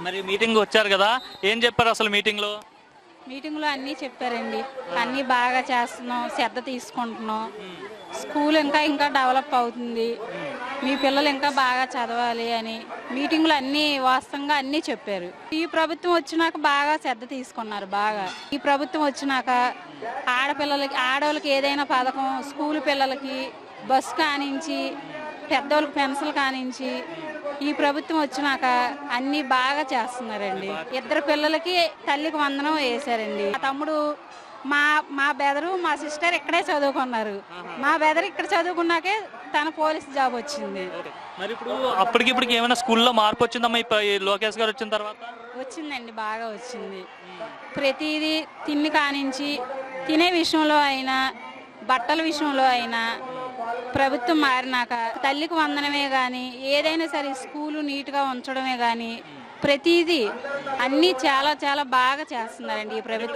మరి మీటింగ్ వచ్చారు కదా, ఏం చెప్పారు అసలు మీటింగ్లో? మీటింగ్లో అన్నీ చెప్పారండి. అన్నీ బాగా చేస్తున్నాం, శ్రద్ధ తీసుకుంటున్నాం. స్కూల్ ఇంకా ఇంకా డెవలప్ అవుతుంది, మీ పిల్లలు ఇంకా బాగా చదవాలి అని మీటింగ్లో అన్నీ వాస్తవంగా అన్నీ చెప్పారు. ఈ ప్రభుత్వం వచ్చినాక బాగా శ్రద్ధ తీసుకున్నారు. బాగా ఈ ప్రభుత్వం వచ్చినాక ఆడవాళ్ళకి ఏదైనా పథకం, స్కూల్ పిల్లలకి బస్సు కానించి పెద్దోళ్ళకి పెన్షన్లు కానించి ఈ ప్రభుత్వం వచ్చినాక అన్ని బాగా చేస్తున్నారండి. ఇద్దరు పిల్లలకి తల్లికి వందనం వేశారండి. మా తమ్ముడు మా బెదరు మా సిస్టర్ ఇక్కడే చదువుకున్నారు. మా బెదరు ఇక్కడ చదువుకున్నాకే తన పోలీస్ జాబ్ వచ్చింది. మరి ఇప్పుడు అప్పటికిప్పటికి ఏమైనా స్కూల్లో మార్పు వచ్చిందమ్మా ఈ లోకేష్ గారు వచ్చిన తర్వాత? వచ్చిందండి, బాగా వచ్చింది. ప్రతిదీ తిండి కానించి తినే విషయంలో అయినా బట్టల విషయంలో అయినా ప్రభుత్వం మారినాక తల్లికి వందనమే కానీ ఏదైనా సరే స్కూలు నీట్గా ఉంచడమే కానీ ప్రతిదీ అన్నీ చాలా చాలా బాగా చేస్తున్నారండి ఈ ప్రభుత్వం.